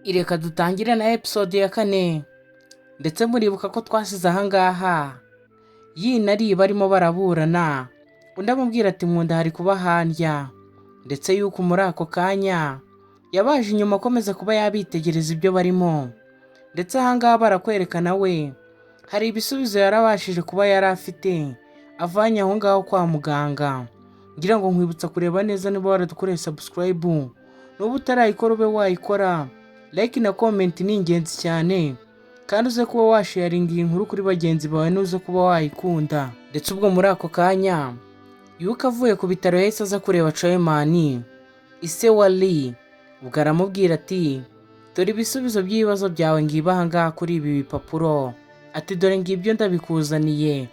Ireka dutangire na episode ya 4 ndetse muribuka ko twasize ahangaha nari barimo baraburana, undi amubwira ati nkunda hari kuba handya, ndetse yuko muri ako kanya yabaje inyuma akomeza kuba yabitegereza ibyo barimo, ndetse ahangaha barakwerekana we hari ibisubizo yarabashije kuba yari afite avanye aho ngaho kwa muganga. Ngira ngo nkwibutsa kureba neza niba waradukoreye subscribe, n'ubu utarayikora ube wayikora, like na comment ni ingenzi cyane, kandi uze kuba washaringa iyi nkuru kuri bagenzi bawe nuze kuba wayikunda. Ndetse ubwo muri ako kanya yuko avuye ku bitaro yahise aza kureba Chayimani ise wa Lee, ubwo aramubwira ati dore ibisubizo by'ibibazo byawe ngiba ahangaha kuri ibi bipapuro, ati dore ngibyo ndabikuzaniye.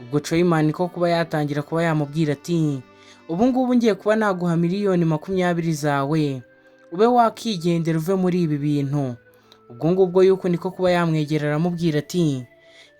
Ubwo Chayimani ko kuba yatangira kuba yamubwira ati ubu ngubu ngiye kuba naguha miliyoni 20 zawe ube wakigendera uve muri ibi bintu. Ubwo ngubwo yuko niko kuba yamwegera aramubwira ati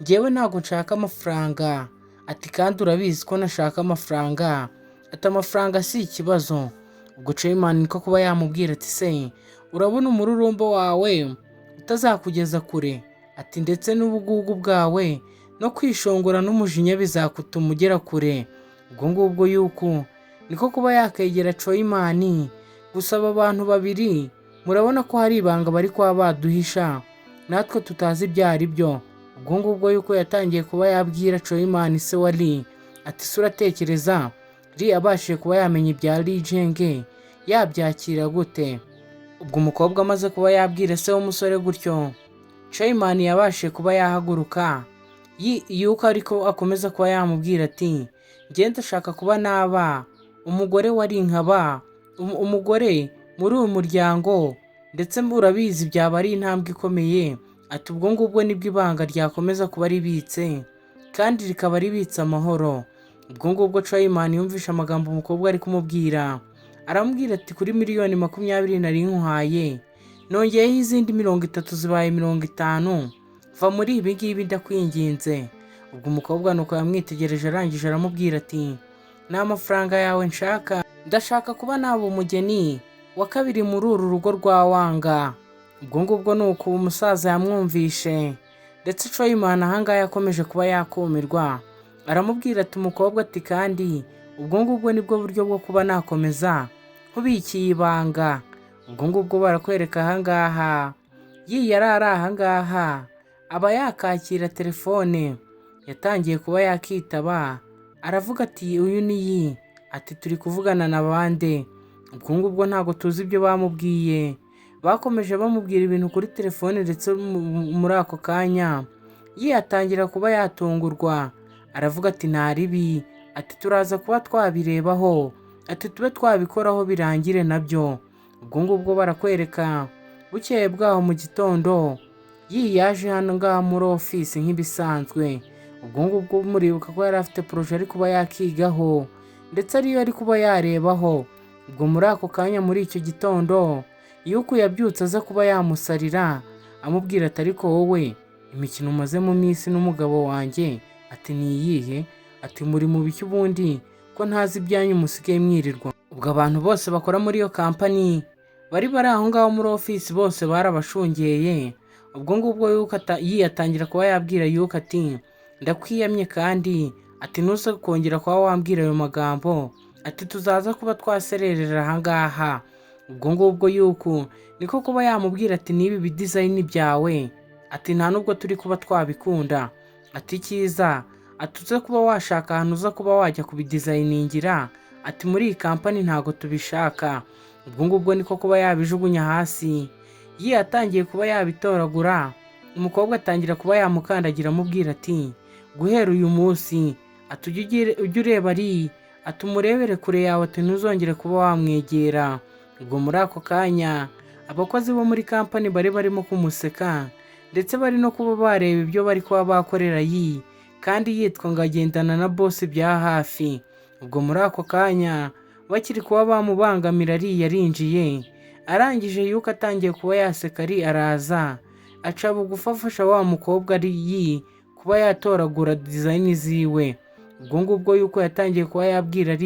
ngewe ntabwo nshaka amafaranga, ati kandi urabizi ko nashaka amafaranga, ati amafaranga si ikibazo. Ubwo Chayimani niko kuba yamubwira ati se urabona umururumbo wawe utazakugeza kure, ati ndetse n'ubugugu bwawe no kwishongora n'umujinya bizakutuma ugera kure. Ubwo ngubwo yuko niko kuba yakegera Chayimani gusaba abantu babiri, murabona ko hari ibanga bari kuba baduhisha natwe tutazi ibyo ari byo. Ubwo ngubwo yuko yatangiye kuba yabwira Chayimani se wa Lee ati se uratekereza Lee abashije kuba yamenya ibya Lee Jenge yabyakira gute? Ubwo umukobwa amaze kuba yabwira se w'umusore gutyo, Chayimani yabashije kuba yahaguruka yuko ariko akomeza kuba yamubwira ati njye ndashaka kuba naba umugore wari nkaba umugore muri uyu muryango, ndetse murabizi byaba ari intambwe ikomeye. Ati ubwo ngubwo nibwo ibanga ryakomeza kuba ribitse kandi rikaba ribitse amahoro. Ubwo ngubwo Chayimani yumvisha amagambo umukobwa ari kumubwira, aramubwira ati kuri miliyoni 20 nari nkuhaye nongeyeho izindi 30 zibaye 50, va muri ibi ngibi ndakwinginze. Ubwo umukobwa nuko yamwitegereje arangije aramubwira ati nta mafaranga yawe nshaka, ndashaka kuba naba umugeni wa kabiri muri uru rugo rwa Wanga. Ubwo ngubwo nuko umusaza yamwumvishe, ndetse Chayimani ahangaha yakomeje kuba yakumirwa, aramubwira ati umukobwa ati kandi ubwo ngubwo nibwo buryo bwo kuba nakomeza nkubikiye ibanga. Ubwo ngubwo barakwereka ahangaha yari ari ahangaha aba yakakira telefone, yatangiye kuba yakitaba, aravuga ati uyu ni ati turi kuvugana na bande. Ubwo ngubwo ntabwo tuzi ibyo bamubwiye, bakomeje bamubwira ibintu kuri telefone, ndetse muri ako kanya atangira kuba yatungurwa, aravuga ati nta ribi, ati turaza kuba twabirebaho, ati tube twabikoraho birangire nabyo. Ubwo ngubwo barakwereka bukeye bwaho mu gitondo yaje hano ngaha muri ofisi nk'ibisanzwe. Ubwo ngubwo muribuka ko yari afite projet ari kuba yakigaho, ndetse ariyo ari kuba yarebaho. Ubwo muri ako kanya muri icyo gitondo yuko yabyutse aza kuba yamusarira, amubwira ati ariko wowe imikino umaze mu minsi n'umugabo wanjye ati ni iyihe? Ati muri mu biki ubundi ko ntazi ibyanyu musigaye mwirirwa? Ubwo abantu bose bakora muri iyo kampani bari aho ngaho muri ofisi bose barabashungeye. Ubwo ngubwo yuko atangira kuba yabwira yuko ati ndakwiyamye kandi ati nusa kongera kuba wambwira ayo magambo, ati tuzaza kuba twasererera ahangaha. Ubwo ngubwo yuko niko kuba yamubwira ati nibi bidesign byawe, ati nta nubwo turi kuba twabikunda, ati cyiza atuze kuba washaka ahantu uza kuba wajya kubidesigningira, ati muri iyi kampani ntago tubishaka. Ubwo ngubwo niko kuba yabijugunya hasi, atangiye kuba yabitoragura. Umukobwa atangira kuba yamukandagira amubwira ati guhera uyu munsi ati ujye ureba ari ati umurebere kure yawe, ati ntuzongere kuba wamwegera. Ubwo muri ako kanya abakozi bo muri kampani bari barimo kumuseka, ndetse bari no kuba bareba ibyo bari kuba bakorera kandi yitwa ngo agendana na boss bya hafi. Ubwo muri ako kanya bakiri kuba bamubangamira yarinjiye, arangije yuko atangiye kuba yaseka araza aca bugufi afasha wa mukobwa kuba yatoragura design ziwe. Ubwo ngubwo yuko yatangiye kuba yabwira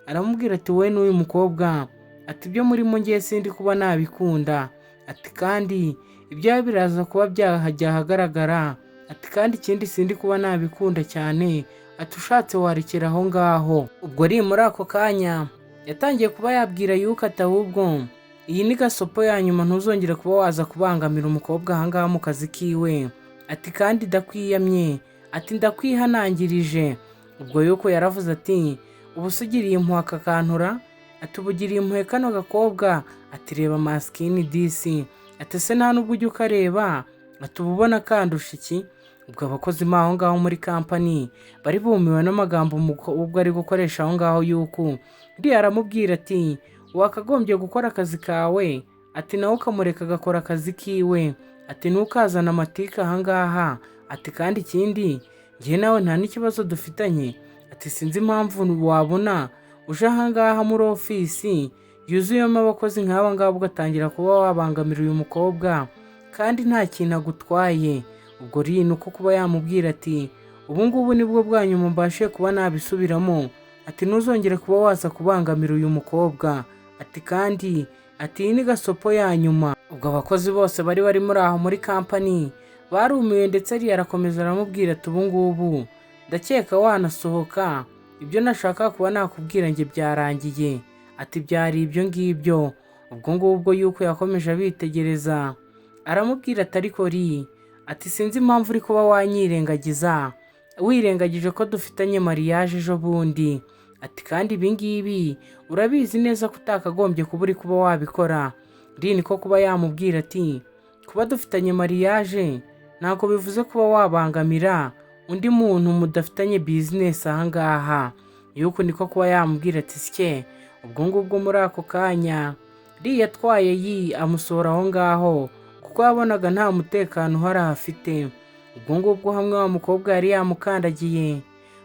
aramubwira ati we n'uyu mukobwa ati ibyo muri ngiye sindi kuba nabikunda, ati kandi ibyawe biraza kuba byahajya ahagaragara, ati kandi ikindi sindi kuba nabikunda cyane, ati ushatse warekera aho ngaho. Ubwo ari muri ako kanya yatangiye kuba yabwira yuko ati ahubwo iyi ni gasopo ya nyuma, ntuzongere kuba waza kubangamira umukobwa ahangaha mu kazi kiwe, ati kandi ndakwiyamye, ati ndakwihanangirije. Ubwo yuko yaravuze ati ubu se ugiriye impuhwe aka kantura, ati ubu ugiriye impuhwe kano gakobwa, ati reba masikini disi, ati se nta nubwo ujya ukareba, ati uba ubona kandusha iki. Ubwo abakozi aho ngaho muri kampani bari bumiwe n'amagambo umukobwa ari gukoresha aho ngaho yuko uriya aramubwira ati wakagombye gukora akazi kawe, ati nawe ukamureka agakora akazi kiwe, ati ntukazana amatika ahangaha, ati kandi ikindi njye nawe nta n'ikibazo dufitanye, ati sinzi impamvu wabona uje ahangaha muri ofisi yuzuyemo abakozi nk'aba ngaba ugatangira kuba wabangamira uyu mukobwa kandi nta kintu agutwaye. Ubwo rino uko kuba yamubwira ati ubu ngubu nibwo bwa nyuma mbashe kuba nabisubiramo, ati ntuzongere kuba waza kubangamira uyu mukobwa, ati kandi ati iyi ni gasopo ya nyuma. Ubwo abakozi bose bari muri aho muri kampani barumiwe, ndetse ariya arakomeza aramubwira ati ubu ngubu ndakeka wanasohoka, ibyo nashaka kuba nakubwira njye byarangiye, ati byari ibyo ngibyo. Ubwo ngubwo yuko yakomeje abitegereza aramubwira ati ariko ati sinzi impamvu uri kuba wanyirengagiza, wirengagije ko dufitanye mariage ejo bundi, ati kandi ibi ngibi urabizi neza ko utakagombye kuba uri kuba wabikora. Niko kuba yamubwira ati kuba dufitanye mariage ntabwo bivuze kuba wabangamira undi muntu mudafitanye bizinesi ahangaha. Yuko niko kuba yamubwira ati sike. Ubwo ngubwo muri ako kanya yatwaye amusohora aho ngaho kuko yabonaga nta mutekano uhari afite. Ubwo ngubwo hamwe wa mukobwa yari yamukandagiye.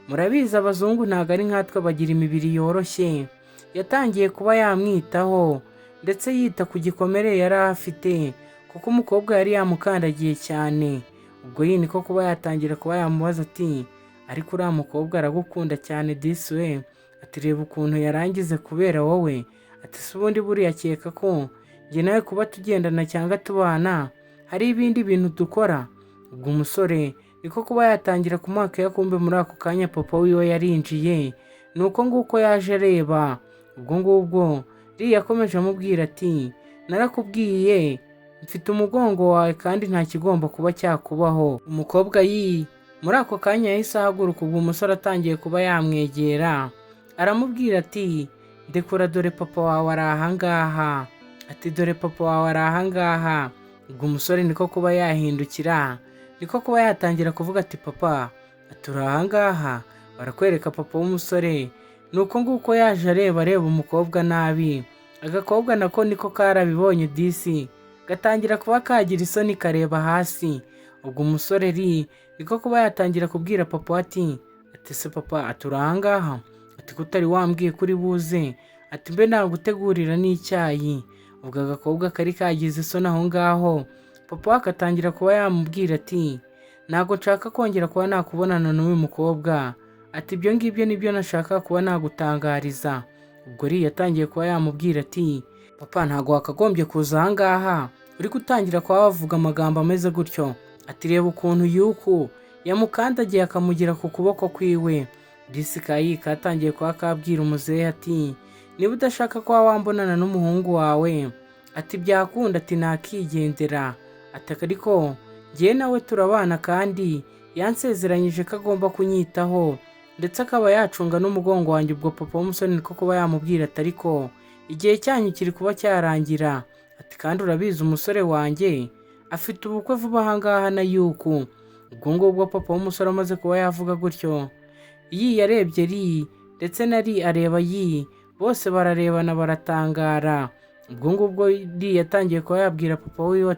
Murabizi abazungu ntabwo ari nkatwe bagira imibiri yoroshye. Yatangiye kuba yamwitaho ndetse yita ku gikomere yari afite kuko umukobwa yari yamukandagiye cyane. Ubwo niko kuba yatangira kuba yamubaza ati ariko uriya mukobwa aragukunda cyane disi we, ati reba ukuntu yarangize kubera wowe, ati si ubundi buriya akeka ko njye nawe kuba tugendana cyangwa tubana hari ibindi bintu dukora. Ubwo umusore niko kuba yatangira kumwaka kumbe muri ako kanya papa wiwe yarinjiye, nuko nguko yaje areba. Ubwo ngubwo yakomeje amubwira ati narakubwiye mfite umugongo wawe kandi nta kigomba kuba cyakubaho. Umukobwa muri ako kanya yahise ahaguruka. Ubwo umusore atangiye kuba yamwegera aramubwira ati ndekura dore papa wawe ari ahangaha, ati dore papa wawe ari ahangaha. Ubwo umusore niko kuba yahindukira, niko kuba yatangira kuvuga ati papa turi ahangaha barakwereka papa w'umusore. Nuko nguko yaje areba umukobwa nabi. Agakobwa nako niko karabibonye disi gatangira kuba kagira isoni kareba hasi. Ubwo umusore niko kuba yatangira kubwira papa ati se papa turi ahangaha, ati kutari wambwiye kuri buze, ati mbe nagutegurira n'icyayi. Ubwo agakobwa kari kagize isoni aho ngaho. Papa akatangira kuba yamubwira ati ntabwo nshaka kongera kuba nakubonana n'uyu mukobwa, ati ibyo ngibyo nibyo nashaka kuba nagutangariza. Ubwo yatangiye kuba yamubwira ati papa ntabwo wakagombye kuza ahangaha uri gutangira kuba wavuga amagambo ameze gutyo, ati reba ukuntu yuko yamukandagiye akamugira ku kuboko kwiwe. Disi katangiye kuba kabwira umuzehe ati niba udashaka kuba wambonana n'umuhungu wawe, ati byakunda, ati nakigendera, ati ariko njye nawe turabana kandi yansezeranyije ko agomba kunyitaho ndetse akaba yacunga n'umugongo wanjye. Ubwo papa w'umusore niko kuba yamubwira ati ariko igihe cyanyu kiri kuba cyarangira, ati kandi urabizi umusore wanjye afite ubukwe vuba ahangaha na yuko. Ubwo ngubwo papa w'umusore amaze kuba yavuga gutyo yarebye ndetse areba bose bararebana baratangara. Ubwo ngubwo yatangiye kuba yabwira papa wiwe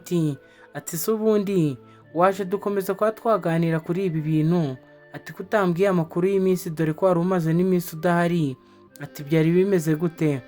ati se ubundi waje dukomeza kuba twaganira kuri ibi bintu, ati kutambwiye amakuru y'iminsi dore ko wari umaze n'iminsi udahari, ati byari bimeze gute.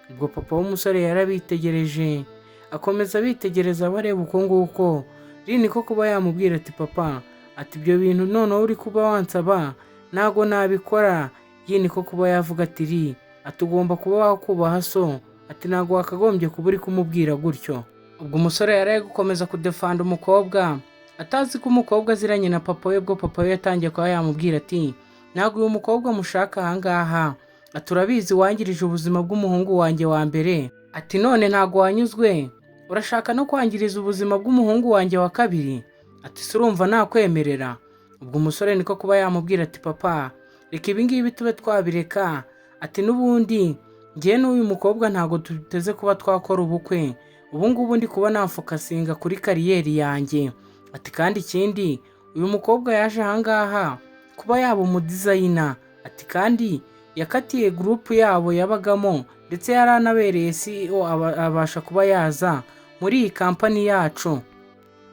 Ubwo papa w'umusore yarabitegereje akomeza abitegereza bareba uko nguko. Niko kuba yamubwira ati papa ati ibyo bintu noneho uri kuba wansaba ntago nabikora. Niko kuba yavuga ati ugomba kuba wakubaha so, ati ntago wakagombye kuba uri kumubwira gutyo. ubwo umusore yari ari gukomeza kudefanda umukobwa atazi ko umukobwa aziranye na papa we, bwo papa we yatangiye kuba yamubwira ati ntabwo uyu mukobwa mushaka ahangaha, ati urabizi wangirije ubuzima bw'umuhungu wanjye wa mbere, ati none ntabwo wanyuzwe urashaka no kwangiriza ubuzima bw'umuhungu wanjye wa kabiri, ati se urumva nakwemerera. ubwo umusore niko kuba yamubwira ati papa reka ibingibi tube twabireka, ati n'ubundi njye n'uyu mukobwa ntabwo tuteze kuba twakora ubukwe, ubu ngubu ndi kuba nafokasinga kuri kariyeri yanjye, ati kandi ikindi uyu mukobwa yaje ahangaha kuba yaba umudizayina, ati kandi yakatiye gurupu yabo yabagamo ndetse yari anabereye CEO abasha kuba yaza muri iyi kampani yacu.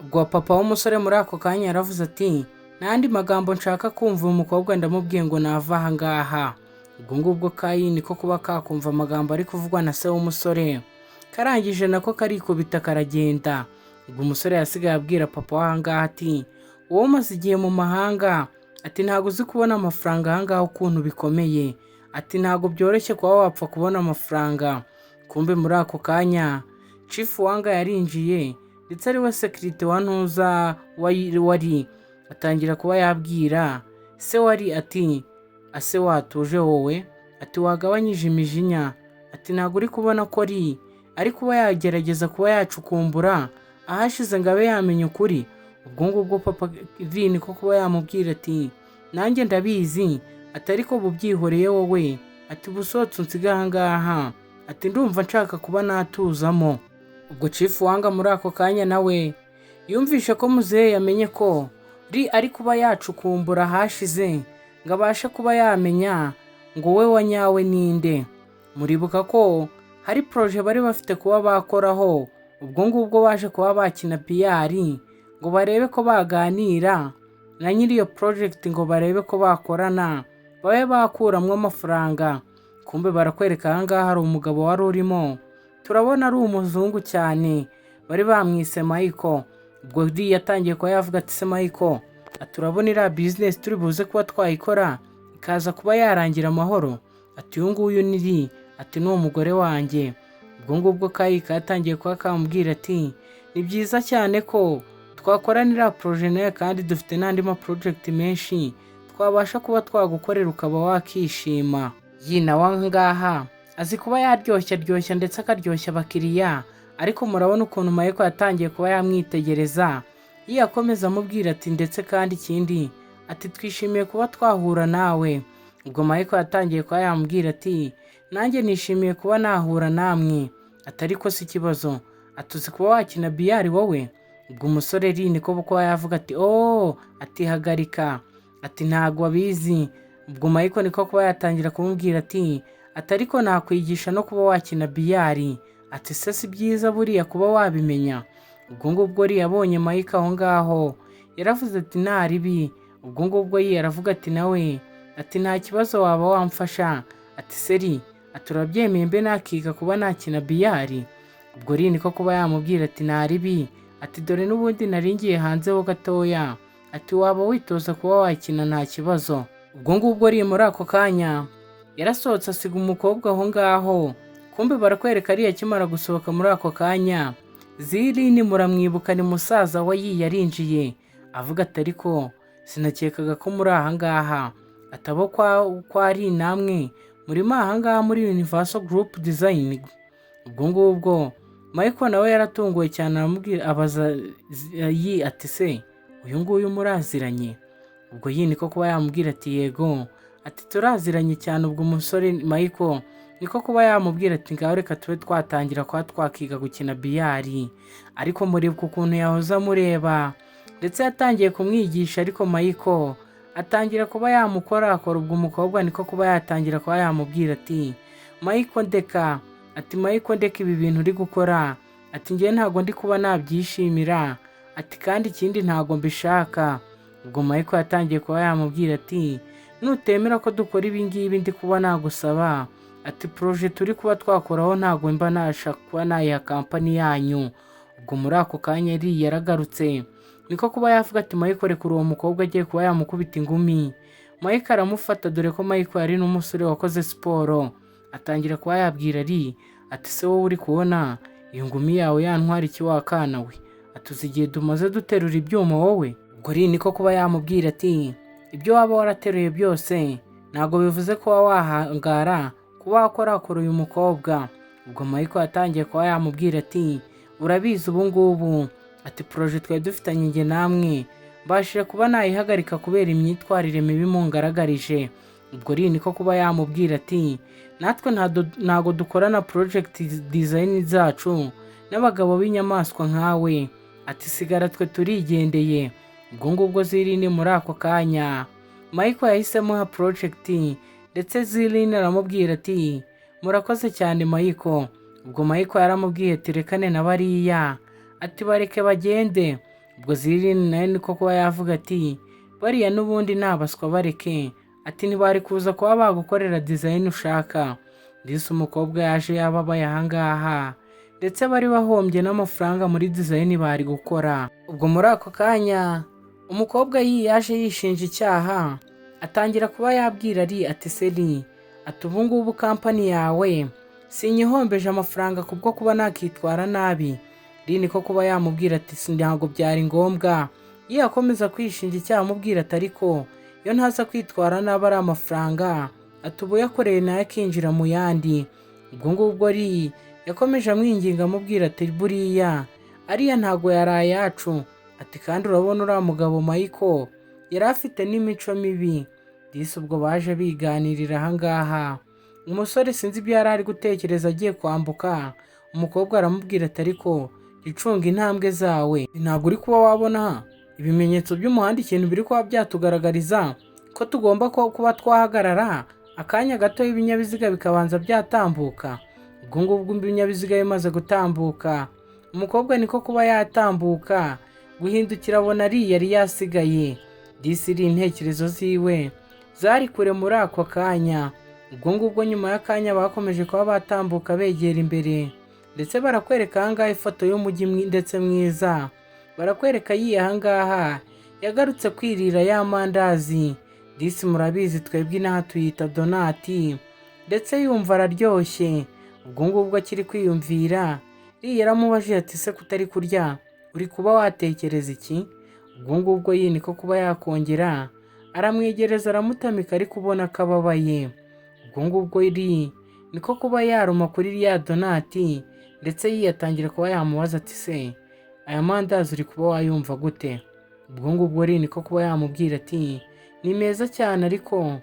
ubwo papa w'umusore muri ako kanya yaravuze ati n'andi magambo nshaka kumva uyu mukobwa ndamubwiye ngo nava ahangaha. ubwo ngubwo Kayini ko kuba kakumva amagambo ari kuvugwa na se w'umusore karangije nako karikubita karagenda. ubwo umusore yasigaye abwira papa w'ahangaha ati wowe umaze igihe mu mahanga, ati ntabwo uzi kubona amafaranga ahangaha ukuntu bikomeye, ati ntabwo byoroshye kuba wapfa kubona amafaranga. kumbe muri ako kanya Chief Wanga yarinjiye ndetse ari we sekirite wa ntuza wari atangira kuba yabwira se wari ati ase watuje wowe, ati wagabanyije imijinya, ati ntabwo uri kubona ko ari kuba yagerageza kuba yacukumbura ahashize ngo abe yamenya ukuri. ubwo ngubwo papa Vini ko kuba yamubwira ati nanjye ndabizi, ati ariko bubyihoreye wowe, ati busotse unsiga ahangaha, ati ndumva nshaka kuba natuzamo. ubwo Chief Wanga muri ako kanya nawe yumvishe ko muzehe yamenye ko ari kuba yacukumbura ahashize ngo abashe kuba yamenya ngo we wanyawe ninde. muribuka ko hari proje bari bafite kuba bakoraho, ubwo ngubwo baje kuba bakina PR ngo barebe ko baganira na nyiri iyo project ngo barebe ko bakorana babe bakuramwo amafaranga. kumbe barakwereka ahangaha hari umugabo wari urimo, turabona ari umuzungu cyane bari bamwise Michael. ubwo yatangiye kuba yavuga ati se Michael, turabona iriya business turi buze kuba twayikora ikaza kuba yarangira amahoro, ati uyu nguyu ni ati n'uwo mugore wanjye. ubwo ngubwo Kayika yatangiye kuba kamubwira ati ni byiza cyane ko twakoranira proje nayo kandi dufite n'andi ma project menshi twabasha kuba twagukorera ukaba wakishima. yina wangaha azi kuba yaryoshya ndetse akaryoshya abakiriya, ariko murabona ukuntu Michael yatangiye kuba yamwitegereza yakomeza amubwira ati ndetse kandi ikindi ati twishimiye kuba twahura nawe. ubwo Michael yatangiye kuba yamubwira ati nanjye nishimiye kuba nahura namwe, atari ko si ikibazo, atuzi kuba wakina biyari wowe. ubwo umusore niko kuba yavuga ati ati hagarika, ati ntabwo abizi. ubwo Michael niko kuba yatangira kumubwira ati ariko nakwigisha no kuba wakina biyari, ati se si byiza buriya kuba wabimenya. ubwo ngubwo yabonye Michael aho ngaho yaravuze ati ntaribi. ubwo ngubwo yaravuga ati nawe ati nta kibazo waba wamfasha, ati seri ati urabyemeye mbe nakiga kuba nakina biyari. ubwo niko kuba yamubwira ati ntaribi, ati dore n'ubundi naringiye hanze ho gatoya, ati waba witoza kuba wakina nta kibazo. ubwo ngubwo muri ako kanya yarasohotse asiga umukobwa aho ngaho. kumbe barakwereka akimara gusohoka muri ako kanya Zilini muramwibuka ni musaza we yarinjiye avuga ati ariko sinakekaga ko muri ahangaha atabo kwa ari namwe muri ahangaha muri Universal Group Design. ubwo ngubwo Michael nawe yaratunguwe cyane aramubwira abaza ati se uyu nguyu muraziranye? ubwo niko kuba yamubwira ati yego, ati turaziranye cyane. ubwo umusore Michael niko kuba yamubwira ati ngaho reka tube twatangira kuba twakiga gukina biyari. ariko muribuka ukuntu yahoze amureba ndetse yatangiye kumwigisha, ariko Michael atangira kuba yamukorakora. ubwo umukobwa niko kuba yatangira kuba yamubwira ati Michael ndeka, ati Michael ndeka ibi bintu uri gukora, ati njye ntabwo ndi kuba nabyishimira, ati kandi ikindi ntabwo mbishaka. ubwo Michael yatangiye kuba yamubwira ati nutemera ko dukora ibi ngibi ndi kuba nagusaba, ati proje turi kuba twakoraho ntabwo mba nashaka kuba nayiha kampani yanyu. ubwo muri ako kanya yaragarutse niko kuba yavuga ati Michael reka uwo mukobwa agiye kuba yamukubita ingumi. Michael aramufata dore ko Michael ari n'umusore wakoze siporo, atangira kuba yabwira ati se wowe uri kubona iyo ngumi yawe yantwara iki wakana we, atuzi igihe tumaze duterura ibyuma wowe. Ubwo niko kuba yamubwira ati ibyo waba warateruye byose ntabwo bivuze ko wahangara kuba wakorakora uyu mukobwa. Ubwo Michael yatangiye kuba yamubwira ati urabizi ubu ngubu ati poroje twari dufitanye njye namwe mbashije kuba nayihagarika kubera imyitwarire mibi mungaragarije. Ubwo niko kuba yamubwira ati natwe ntago dukorana project design zacu n'abagabo b'inyamaswa nkawe, ati sigara twe turigendeye. Ubwo ngubwo Zirine muri ako kanya Michael yahisemo ha project ndetse Zirine aramubwira ati murakoze cyane Michael. Ubwo Michael yaramubwiye ati rekane na bariya ati bareke bagende. Ubwo Zirine nawe niko kuba yavuga ati bariya n'ubundi nabaswa bareke, ati ntibari kuza kuba bagukorera design ushaka. Ndetse umukobwa yaje yababaye ahangaha ndetse bari bahombye n'amafaranga muri design bari gukora. Ubwo muri ako kanya umukobwa yaje yishinja icyaha atangira kuba yabwira ati seri ati ubu ngubu kampani yawe sinyihombeje amafaranga kubwo kuba nakitwara nabi. Niko kuba yamubwira ati ntabwo byari ngombwa. Yakomeza kwishinja icyaha amubwira ati ariko iyo ntaza kwitwara nabi ari amafaranga ati ubu yakoreye nayo akinjira mu yandi. Ubwo ngubwo yakomeje amwinginga amubwira ati buriya ariya ntabwo yari ayacu, ati kandi urabona uriya mugabo Michael yari afite n'imico mibi. Ubwo baje biganirira ahangaha umusore sinzi ibyo yari ari gutekereza agiye kwambuka. Umukobwa aramubwira ati ariko icunga intambwe zawe, ntabwo uri kuba wabona ibimenyetso by'umuhanda ikintu biri kuba byatugaragariza ko tugomba kuba twahagarara akanya gato y'ibinyabiziga bikabanza byatambuka. Ubwo ngubwo ibinyabiziga bimaze gutambuka umukobwa niko kuba yatambuka guhindukira abona yari yasigaye. Iri intekerezo ziwe zari kure muri ako kanya. Ubwo ngubwo nyuma y'akanya bakomeje kuba batambuka begera imbere ndetse barakwereka ahangaha ifoto y'umujyi ndetse mwiza. Barakwereka ahangaha yagarutse kwirira ya mandazi. Murabizi twebwe inaha tuyita donati ndetse yumva araryoshye. Ubwo ngubwo akiri kwiyumvira yaramubajije ati se kutari kurya uri kuba watekereza iki? Ubwo ngubwo niko kuba yakongera aramwegereza aramutamika ari kubona akababaye. Ubwo ngubwo niko kuba yaruma kuri ya donati ndetse yatangira kuba yamubaza ati se aya mandazi uri kuba wayumva gute? Ubwo ngubwo niko kuba yamubwira ati ni meza cyane ariko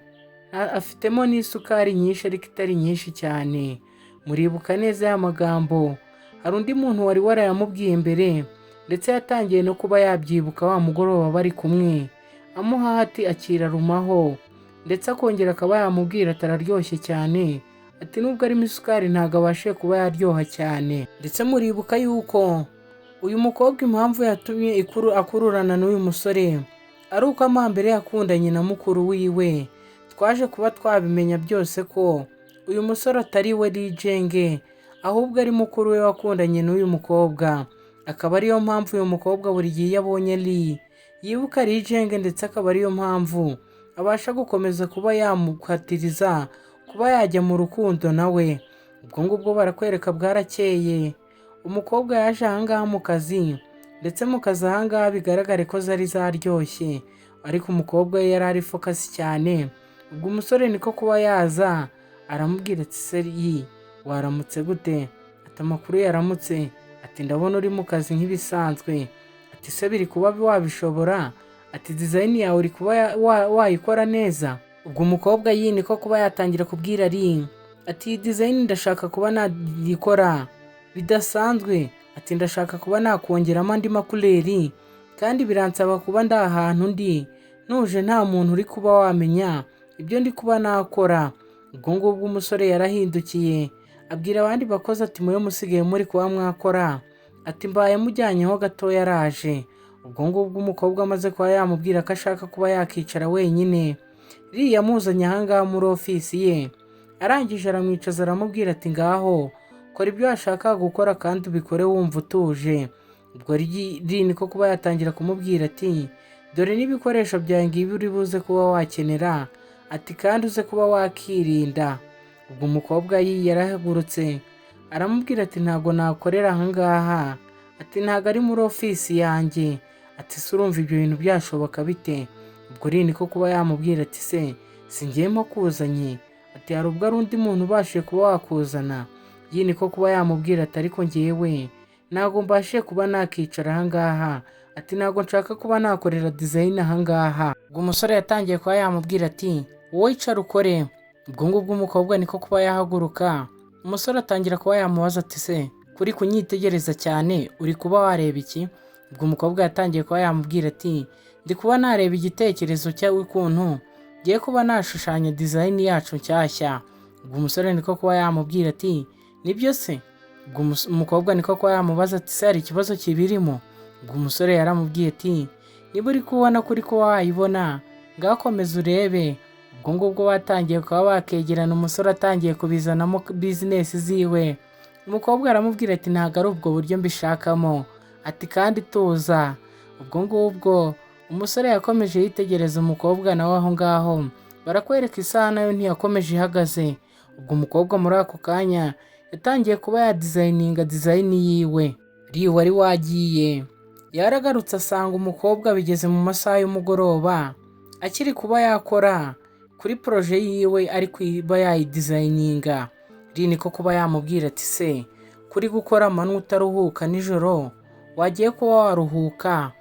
afitemo n'isukari nyinshi ariko itari nyinshi cyane. Muribuka neza ya magambo hari undi muntu wari warayamubwiye mbere ndetse yatangiye no kuba yabyibuka wa mugoroba bari kumwe amuha ati akirarumaho ndetse akongera akaba yamubwira atararyoshye cyane, ati nubwo arimo isukari ntabwo abashe kuba yaryoha cyane. Ndetse muribuka yuko uyu mukobwa impamvu yatumye akururana n'uyu musore ari uko amambere yakundanye na mukuru wiwe. Twaje kuba twabimenya byose ko uyu musore atari we Lijenge ahubwo ari mukuru we wakundanye n'uyu mukobwa. Akaba ariyo mpamvu uyu mukobwa buri gihe yabonye yibuka Lijenge ndetse akaba ariyo mpamvu abasha gukomeza kuba yamukatiriza kuba yajya mu rukundo nawe. Ubwo ngubwo barakwereka bwarakeye umukobwa yaje ahangaha mu kazi ndetse mu kazi ahangaha bigaragare ko zari zaryoshye ariko umukobwa yari ari focus cyane. Ubwo umusore niko kuba yaza aramubwira ati seri waramutse gute? Ati amakuru yaramutse. Ati ndabona uri mu kazi nk'ibisanzwe. Ati se biri kuba wabishobora? Ati design yawe uri kuba wayikora neza? Ubwo umukobwa niko kuba yatangira kubwira ati design ndashaka kuba nayikora bidasanzwe. Ati ndashaka kuba nakongeramo andi makuleri kandi biransaba kuba ndi ahantu ndi nuje nta muntu uri kuba wamenya ibyo ndi kuba nakora. Ubwo ngubwo umusore yarahindukiye abwira abandi bakozi ati muyo musigaye muri kuba mwakora, ati mbaye mujyanyeho gato yaraje. Ubwo ngubwo umukobwa amaze kuba yamubwira ko ashaka kuba yakicara wenyine yamuzanye ahangaha muri ofisi ye. Arangije aramwicaza aramubwira ati ngaho kora ibyo washaka gukora kandi ubikore wumva utuje. Ubwo niko kuba yatangira kumubwira ati dore n'ibikoresho byawe ngibi uri buze kuba wakenera, ati kandi uze kuba wakirinda. Ubwo umukobwa yarahagurutse aramubwira ati ntago nakorera ahangaha, ati ntago ari muri ofisi yanjye, ati se urumva ibyo bintu byashoboka bite? Ubwo Lee niko kuba yamubwira ati se singiyemo kuzanye, ati hari ubwo ari undi muntu ubashije kuba wakuzana. Lee niko kuba yamubwira ati ariko njyewe ntago mbashije kuba nakicara ahangaha, ati ntago nshaka kuba nakorera design ahangaha. Ubwo umusore yatangiye kuba yamubwira ati wowe icara ukore. Ubwo ngubwo umukobwa niko kuba yahaguruka, umusore atangira kuba yamubaza ati se kuri kunyitegereza cyane uri kuba wareba iki? Ubwo umukobwa yatangiye kuba yamubwira ati ndi kuba nareba igitekerezo cyawe ukuntu ngiye kuba nashushanya design yacu nshyashya. Ubwo umusore niko kuba yamubwira ati nibyo se? Ubwo umukobwa niko kuba yamubaza ati se hari ikibazo kibirimo? Ubwo umusore yaramubwiye ati niba uri kubona kuri kuba wayibona ngakomeza urebe. Ubwo ngubwo batangiye kuba bakegerana, umusore atangiye kubizanamo business ziwe. Umukobwa aramubwira ati ntago ari ubwo buryo mbishakamo, ati kandi tuza. Ubwo ngubwo umusore yakomeje yitegereza umukobwa nawe aho ngaho, barakwereka isaha nayo ntiyakomeje ihagaze. Ubwo umukobwa muri ako kanya yatangiye kuba ya design yiwe. Lee wari wagiye yaragarutse asanga umukobwa bigeze mu masaha y'umugoroba akiri kuba yakora kuri proje yiwe ari kuba yayidesigninga. Lee niko kuba yamubwira ati se kuri gukora amanywa utaruhuka nijoro wagiye kuba waruhuka,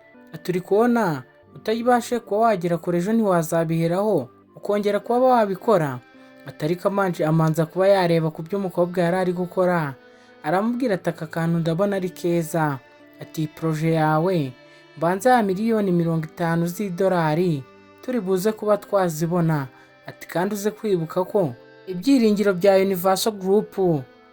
turi kubona utabashe kuba wagera kure ejo ntiwazabiheraho ukongera kuba wabikora? Atari kamanje amanza kuba yareba ku byo umukobwa yari ari gukora, aramubwira ati aka kantu ndabona ari keza, ati proje yawe mbanza ya $50,000 z'idolari turi buze kuba twazibona, ati kandi uze kwibuka ko ibyiringiro bya Universal Group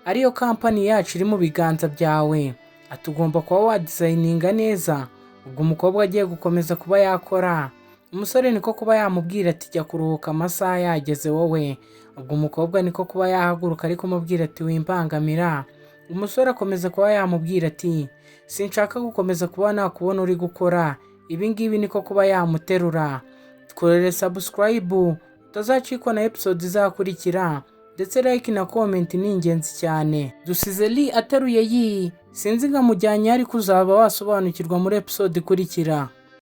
ariyo kampani yacu iri mu biganza byawe, ati ugomba kuba wadesigninga neza. Ubwo umukobwa agiye gukomeza kuba yakora, umusore niko kuba yamubwira ati jya kuruhuka amasaha yageze wowe. Ubwo umukobwa niko kuba yahaguruka ariko umubwira ati wimbangamira. Umusore akomeza kuba yamubwira ati sinshaka gukomeza kuba nakubona uri gukora ibi ngibi, niko kuba yamuterura. Tworere subscribe utazacikwa na episode izakurikira, ndetse like na comment ni ingenzi cyane. Dusize Lee ateruye sinzi nkamujyanye ariko uzaba wasobanukirwa muri episode ikurikira.